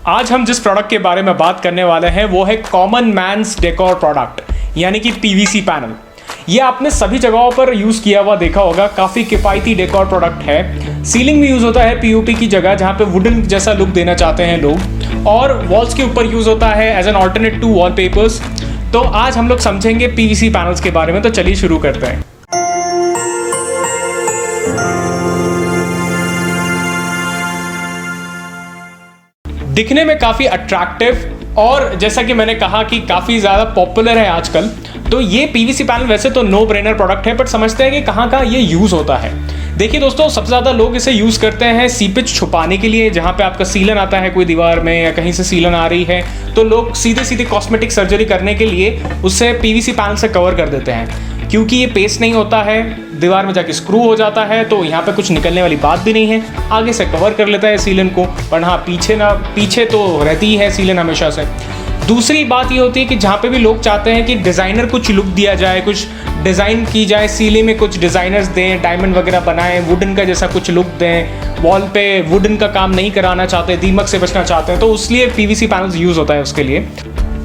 आज हम जिस प्रोडक्ट के बारे में बात करने वाले हैं वो है कॉमन मैन्स डेकोर प्रोडक्ट यानी कि पीवीसी पैनल। ये आपने सभी जगहों पर यूज़ किया हुआ देखा होगा, काफ़ी किफ़ायती डेकोर प्रोडक्ट है। सीलिंग में यूज़ होता है पीओपी की जगह, जहाँ पे वुडन जैसा लुक देना चाहते हैं लोग, और वॉल्स के ऊपर यूज़ होता है as an alternate to wallpapers. तो आज हम लोग समझेंगे पीवीसी पैनल्स के बारे में, तो चलिए शुरू करते हैं। दिखने में काफ़ी अट्रैक्टिव और जैसा कि मैंने कहा कि काफ़ी ज़्यादा पॉपुलर है आजकल। तो ये पीवीसी पैनल वैसे तो नो ब्रेनर प्रोडक्ट है, बट समझते हैं कि कहाँ कहाँ ये यूज़ होता है। देखिए दोस्तों, सबसे ज़्यादा लोग इसे यूज़ करते हैं सीपेज छुपाने के लिए। जहाँ पे आपका सीलन आता है कोई दीवार में या कहीं से सीलन आ रही है, तो लोग सीधे सीधे कॉस्मेटिक सर्जरी करने के लिए उसे पीवीसी पैनल से कवर कर देते हैं, क्योंकि ये पेस्ट नहीं होता है, दीवार में जाके स्क्रू हो जाता है, तो यहाँ पे कुछ निकलने वाली बात भी नहीं है। आगे से कवर कर लेता है सीलन को, पर हाँ पीछे तो रहती ही है सीलन हमेशा से। दूसरी बात ये होती है कि जहाँ पे भी लोग चाहते हैं कि डिज़ाइनर कुछ लुक दिया जाए, कुछ डिज़ाइन की जाए, सीलिंग में कुछ डिज़ाइनर्स दें, डायमंड वगैरह बनाएं, वुडन का जैसा कुछ लुक दें, वॉल पे वुडन का काम नहीं कराना चाहते, दीमक से बचना चाहते हैं, तो इसलिए पीवीसी पैनल्स यूज़ होता है उसके लिए।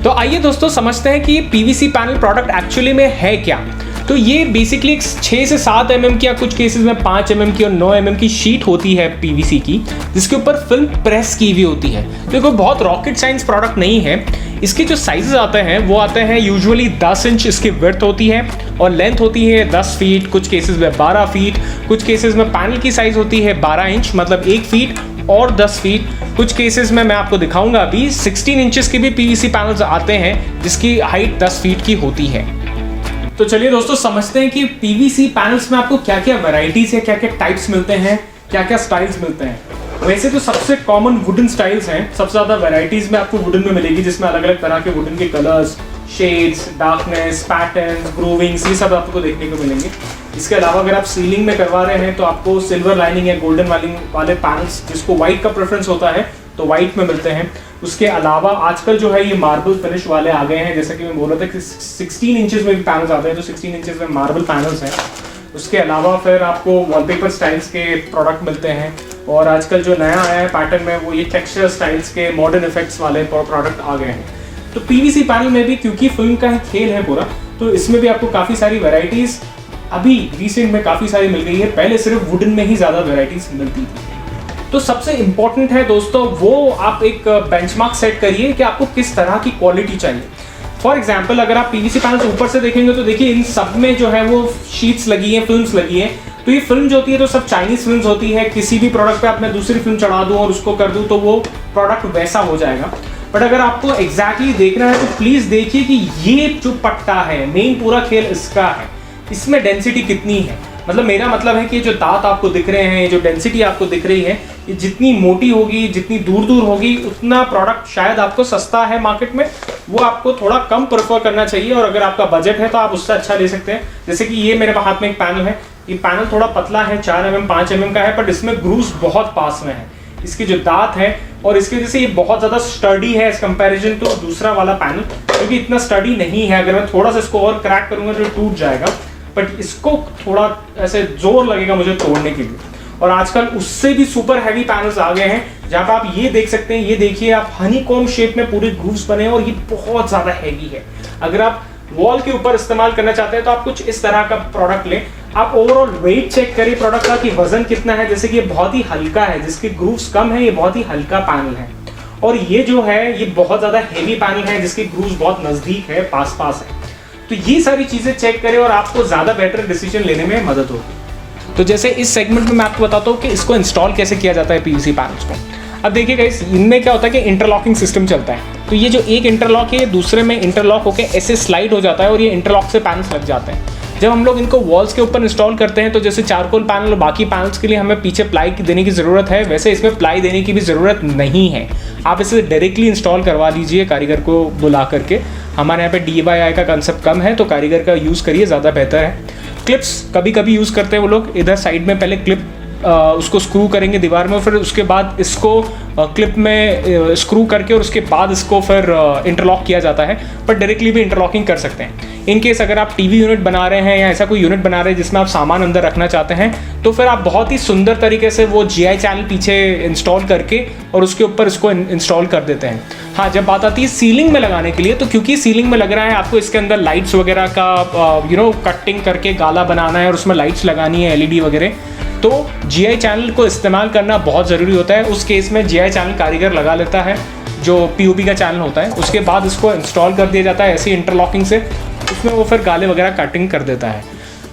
तो आइए दोस्तों समझते हैं कि पीवीसी पैनल प्रोडक्ट एक्चुअली में है क्या। तो ये बेसिकली 6 से 7 mm की या कुछ केसेस में 5 mm की और 9 mm की शीट होती है पीवीसी की, जिसके ऊपर फिल्म प्रेस की हुई होती है। तो ये कोई बहुत रॉकेट साइंस प्रोडक्ट नहीं है। इसके जो साइजेस आते हैं वो आते हैं यूजुअली 10 इंच इसकी विड्थ होती है और लेंथ होती है 10 फीट, कुछ केसेस में 12 फीट, कुछ केसेस में पैनल की साइज होती है 12 इंच मतलब 1 फीट और 10 फीट। कुछ केसेस में मैं आपको दिखाऊंगा अभी 16 इंचेस के भी पीवीसी पैनल्स आते हैं जिसकी हाइट 10 फीट की होती है। तो चलिए दोस्तों समझते हैं कि पीवीसी पैनल्स में आपको क्या क्या वैरायटीज है, क्या क्या टाइप्स मिलते हैं, क्या क्या स्टाइल्स मिलते हैं। वैसे तो सबसे कॉमन वुडन स्टाइल्स हैं, सबसे ज़्यादा वैरायटीज में आपको वुडन में मिलेगी, जिसमें अलग अलग तरह के वुडन के कलर्स, शेड्स, डार्कनेस, पैटर्न्स, ग्रूविंग्स, ये सब आपको देखने को मिलेंगे। इसके अलावा अगर आप सीलिंग में करवा रहे हैं तो आपको सिल्वर लाइनिंग या गोल्डन वाले पैनल्स, जिसको व्हाइट का प्रेफरेंस होता है, तो व्हाइट में मिलते हैं। उसके अलावा आजकल जो है ये मार्बल फिनिश वाले आ गए हैं, जैसे कि मैं बोल रहा था कि 16 इंचेस में भी पैनल्स आते हैं, तो 16 इंचेस में मार्बल पैनल्स हैं। उसके अलावा फिर आपको वॉलपेपर स्टाइल्स के प्रोडक्ट मिलते हैं, और आजकल जो नया आया है पैटर्न में वो ये टेक्सचर स्टाइल्स के मॉडर्न इफेक्ट्स वाले प्रोडक्ट आ गए हैं। तो पीवीसी पैनल में भी क्योंकि फिल्म का ही खेल है पूरा, तो इसमें भी आपको काफ़ी सारी वेराइटीज़ अभी रिसेंट में काफ़ी सारी मिल गई है। पहले सिर्फ वुडन में ही ज़्यादा वेराइटीज़ मिलती थी। तो सबसे इम्पॉर्टेंट है दोस्तों वो आप एक बेंचमार्क सेट करिए कि आपको किस तरह की क्वालिटी चाहिए। फॉर एग्जाम्पल अगर आप पीवीसी पैनल्स ऊपर से देखेंगे तो देखिए इन सब में जो है वो शीट्स लगी हैं, फिल्म्स लगी हैं। तो ये फिल्म जो होती है तो सब चाइनीज फिल्म्स होती है। किसी भी प्रोडक्ट पे आप मैं दूसरी फिल्म चढ़ा दूँ और उसको कर दूँ तो वो प्रोडक्ट वैसा हो जाएगा। बट अगर आपको एग्जैक्टली देखना है तो प्लीज़ देखिए कि ये जो पट्टा है, मेन पूरा खेल इसका है, इसमें डेंसिटी कितनी है। मतलब मेरा मतलब है कि जो दांत आपको दिख रहे हैं, जो डेंसिटी आपको दिख रही है, ये जितनी मोटी होगी, जितनी दूर दूर होगी, उतना प्रोडक्ट शायद आपको सस्ता है मार्केट में, वो आपको थोड़ा कम प्रेफर करना चाहिए। और अगर आपका बजट है तो आप उससे अच्छा ले सकते हैं। जैसे कि ये मेरे हाथ में एक पैनल है, ये पैनल थोड़ा पतला है, 4 mm 5 mm का है, बट इसमें ग्रूव्स बहुत पास में है। इसके जो दांत है और इसके वजह से ये बहुत ज़्यादा स्टडी है एज कंपेरिजन टू दूसरा वाला पैनल, क्योंकि इतना स्टडी नहीं है। अगर मैं थोड़ा सा इसको और क्रैक करूँगा तो टूट जाएगा, बट इसको थोड़ा ऐसे जोर लगेगा मुझे तोड़ने के लिए। और आजकल उससे भी सुपर हैवी पैनल्स आ गए हैं, जहाँ पे आप ये देख सकते हैं, ये देखिए आप हनीकॉम्ब शेप में पूरे ग्रूव्स बने हैं और ये बहुत ज़्यादा हैवी है। अगर आप वॉल के ऊपर इस्तेमाल करना चाहते हैं तो आप कुछ इस तरह का प्रोडक्ट लें। आप ओवरऑल वेट चेक करिए प्रोडक्ट का कि वजन कितना है। जैसे कि ये बहुत ही हल्का है, जिसके ग्रूव्स कम है, ये बहुत ही हल्का पैनल है। और ये जो है ये बहुत ज़्यादा हैवी पैनल है, जिसके ग्रूव्स बहुत नज़दीक है, पास है। तो ये सारी चीज़ें चेक करें और आपको ज़्यादा बेटर डिसीजन लेने में मदद होगी। तो जैसे इस सेगमेंट में मैं आपको बताता हूँ कि इसको इंस्टॉल कैसे किया जाता है पीवीसी पैनल्स को। अब देखिए गाइस, इनमें क्या होता है कि इंटरलॉकिंग सिस्टम चलता है। तो ये जो एक इंटरलॉक है, दूसरे में इंटरलॉक होकर ऐसे स्लाइड हो जाता है और ये इंटरलॉक से पैनल्स लग जाते हैं। जब हम लोग इनको वॉल्स के ऊपर इंस्टॉल करते हैं तो जैसे चारकोल पैनल और बाकी पैनल्स के लिए हमें पीछे प्लाई देने की ज़रूरत है, वैसे इसमें प्लाई देने की भी ज़रूरत नहीं है। आप इसे डायरेक्टली इंस्टॉल करवा लीजिए कारीगर को बुला करके। हमारे यहाँ पे DIY का कंसेप्ट कम है, तो कारीगर का यूज़ करिए, ज़्यादा बेहतर है। क्लिप्स कभी कभी यूज़ करते हैं वो लोग, इधर साइड में पहले क्लिप उसको स्क्रू करेंगे दीवार में, फिर उसके बाद इसको क्लिप में स्क्रू करके और उसके बाद इसको फिर इंटरलॉक किया जाता है। पर डायरेक्टली भी इंटरलॉकिंग कर सकते हैं। इन केस अगर आप टीवी यूनिट बना रहे हैं या ऐसा कोई यूनिट बना रहे हैं जिसमें आप सामान अंदर रखना चाहते हैं, तो फिर आप बहुत ही सुंदर तरीके से वो GI चैनल पीछे इंस्टॉल करके और उसके ऊपर इसको इंस्टॉल कर देते हैं। हाँ, जब बात आती है सीलिंग में लगाने के लिए, तो क्योंकि सीलिंग में लग रहा है आपको इसके अंदर लाइट्स वगैरह का कटिंग करके गाला बनाना है और उसमें लाइट्स लगानी है LED वगैरह, तो GI चैनल को इस्तेमाल करना बहुत ज़रूरी होता है। उस केस में GI चैनल कारीगर लगा लेता है, जो POP का चैनल होता है, उसके बाद इसको इंस्टॉल कर दिया जाता है ऐसी इंटरलॉकिंग से, उसमें वो फिर गाले वगैरह कटिंग कर देता है।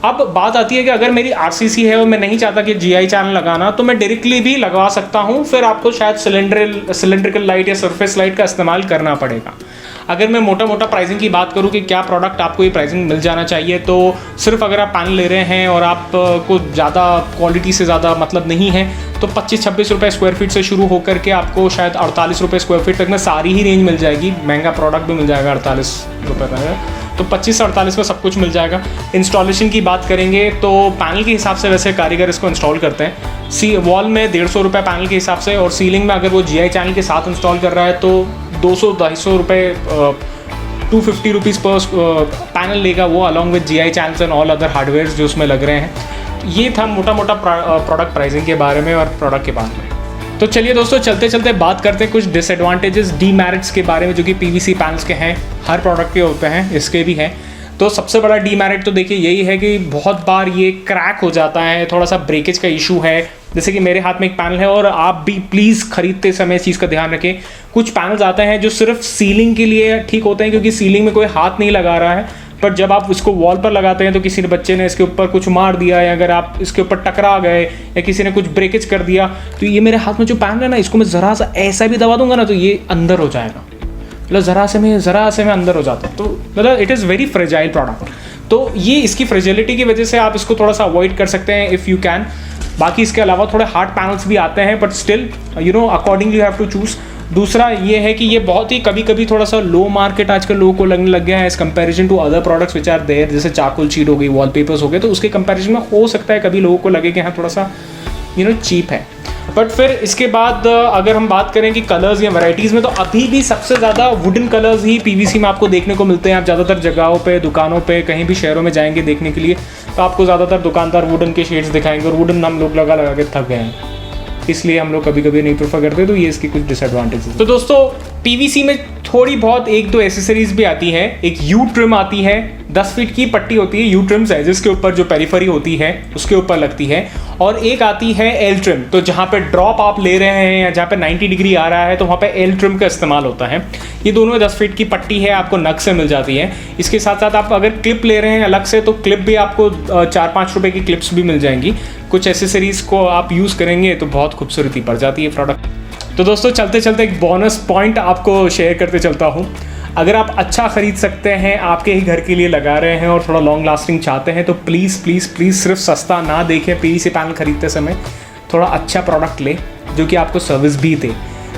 अब बात आती है कि अगर मेरी RCC है और मैं नहीं चाहता कि GI चैनल लगाना, तो मैं डायरेक्टली भी लगवा सकता हूँ, फिर आपको शायद सिलेंड्रिकल लाइट या सरफेस लाइट का इस्तेमाल करना पड़ेगा। अगर मैं मोटा मोटा प्राइसिंग की बात करूँ कि क्या प्रोडक्ट आपको ये प्राइसिंग मिल जाना चाहिए, तो सिर्फ अगर आप पैनल ले रहे हैं और आपको ज़्यादा क्वालिटी से ज़्यादा मतलब नहीं है, तो 25-26 रुपये स्क्वायर फीट से शुरू होकर के आपको शायद 48 रुपये स्क्वायर फीट तक में सारी ही रेंज मिल जाएगी। महंगा प्रोडक्ट भी मिल जाएगा 48 रुपये का, तो 25 से 48 में सब कुछ मिल जाएगा। इंस्टॉलेशन की बात करेंगे तो पैनल के हिसाब से वैसे कारीगर इसको इंस्टॉल करते हैं। वॉल में 150 रुपये पैनल के हिसाब से, और सीलिंग में अगर वो GI चैनल के साथ इंस्टॉल कर रहा है तो 200-250 रुपये 250 रुपीज़ पर पैनल लेगा वो, along with GI channels and all other hardware जो उसमें लग रहे हैं। ये था मोटा मोटा प्रोडक्ट प्राइसिंग के बारे में और प्रोडक्ट के बारे में। तो चलिए दोस्तों, चलते चलते बात करते हैं कुछ डिसएडवांटेजेस, डीमेरिट्स के बारे में, जो कि PVC पैनल्स के हैं। हर प्रोडक्ट के होते हैं, इसके भी हैं। तो सबसे बड़ा डीमेरिट तो देखिए यही है कि बहुत बार ये क्रैक हो जाता है, थोड़ा सा ब्रेकेज का इशू है। जैसे कि मेरे हाथ में एक पैनल है, और आप भी प्लीज़ खरीदते समय इस चीज़ का ध्यान रखें। कुछ पैनल्स आते हैं जो सिर्फ सीलिंग के लिए ठीक होते हैं, क्योंकि सीलिंग में कोई हाथ नहीं लगा रहा है, पर जब आप इसको वॉल पर लगाते हैं तो किसी ने बच्चे ने इसके ऊपर कुछ मार दिया, या अगर आप इसके ऊपर टकरा गए या किसी ने कुछ ब्रेकेज कर दिया, तो ये मेरे हाथ में जो पैनल है ना, इसको मैं ज़रा सा ऐसा भी दबा दूंगा ना, तो ये अंदर हो जाएगा। मतलब ज़रा से मैं अंदर हो जाता हूँ। तो मतलब it is very fragile product. तो ये इसकी फ्रेजिलिटी की वजह से आप इसको थोड़ा सा अवॉइड कर सकते हैं इफ़ यू कैन। बाकी इसके अलावा थोड़े हार्ड पैनल्स भी आते हैं, but still accordingly you have to choose. दूसरा ये है कि ये बहुत ही कभी कभी थोड़ा सा लो मार्केट आजकल लोगों को लगने लग गया है as comparison to other products which are there, जैसे चारकोल शीट हो गई, वॉलपेपर्स हो गए, तो उसके कंपैरिजन में हो सकता है कभी लोगों को लगे कि हाँ थोड़ा सा चीप है। बट फिर इसके बाद अगर हम बात करें कि कलर्स या वैरायटीज़ में, तो अभी भी सबसे ज़्यादा वुडन कलर्स ही PVC में आपको देखने को मिलते हैं। आप ज़्यादातर जगहों पे, दुकानों पे, कहीं भी शहरों में जाएंगे देखने के लिए, तो आपको ज़्यादातर दुकानदार वुडन के शेड्स दिखाएंगे, और वुडन हम लोग लगा के थक गए हैं, इसलिए हम लोग कभी कभी नहीं प्रेफर करते। तो ये इसकी कुछ डिसएडवांटेजेस। तो दोस्तों, PVC में थोड़ी बहुत 1-2 एसेसरीज भी आती है। एक U ट्रिम आती है, 10 फीट की पट्टी होती है, U ट्रिम्स है, जिसके ऊपर जो पेरिफेरी होती है उसके ऊपर लगती है। और एक आती है L ट्रिम, तो जहाँ पे ड्रॉप आप ले रहे हैं या जहाँ पे 90 डिग्री आ रहा है, तो वहाँ पे L ट्रिम का इस्तेमाल होता है। ये दोनों 10 फीट की पट्टी है, आपको नग से मिल जाती है। इसके साथ साथ आप अगर क्लिप ले रहे हैं अलग से, तो क्लिप भी आपको 4-5 रुपये की क्लिप्स भी मिल जाएंगी। कुछ एसेसरीज को आप यूज़ करेंगे तो बहुत खूबसूरती पड़ जाती है प्रोडक्ट। तो दोस्तों, चलते चलते एक बोनस पॉइंट आपको शेयर करते चलता हूँ। अगर आप अच्छा ख़रीद सकते हैं, आपके ही घर के लिए लगा रहे हैं और थोड़ा लॉन्ग लास्टिंग चाहते हैं, तो प्लीज़ प्लीज़ प्लीज़ सिर्फ सस्ता ना देखें। PVC पैनल खरीदते समय थोड़ा अच्छा प्रोडक्ट ले जो कि आपको सर्विस भी दे।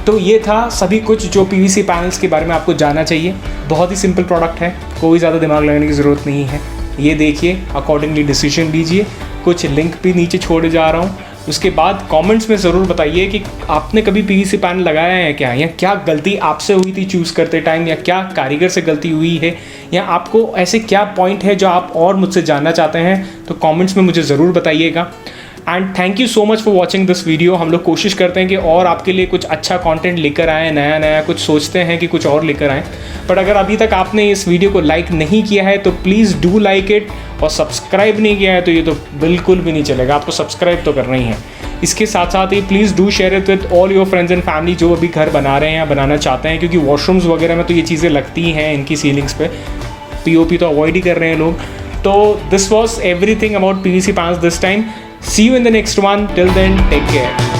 तो ये था सभी कुछ जो PVC पैनल्स के बारे में आपको जानना चाहिए। बहुत ही सिंपल प्रोडक्ट है, कोई ज़्यादा दिमाग लगाने की ज़रूरत नहीं है। ये देखिए, अकॉर्डिंगली डिसीजन लीजिए। कुछ लिंक भी नीचे छोड़े जा रहा हूँ। उसके बाद कमेंट्स में ज़रूर बताइए कि आपने कभी PVC पैनल लगाया है क्या, या क्या गलती आपसे हुई थी चूज़ करते टाइम, या क्या कारीगर से गलती हुई है, या आपको ऐसे क्या पॉइंट है जो आप और मुझसे जानना चाहते हैं, तो कमेंट्स में मुझे ज़रूर बताइएगा। And thank you so much for watching this video. हम लोग कोशिश करते हैं कि और आपके लिए कुछ अच्छा कंटेंट लेकर आएँ, नया कुछ सोचते हैं कि कुछ और लेकर आएँ। बट अगर अभी तक आपने इस वीडियो को लाइक नहीं किया है तो प्लीज़ डू लाइक इट, और सब्सक्राइब नहीं किया है तो ये तो बिल्कुल भी नहीं चलेगा, आपको सब्सक्राइब तो करना ही है। इसके साथ साथ ही please do share it with all your friends and family जो अभी घर बना रहे हैं या बनाना चाहते हैं, क्योंकि वॉशरूम्स वगैरह में तो ये चीज़ें लगती हैं इनकी सीलिंग्स पे। POP तो अवॉइड ही कर रहे हैं लोग। तो this was everything about PVC panels this time. See you in the next one. Till then, take care.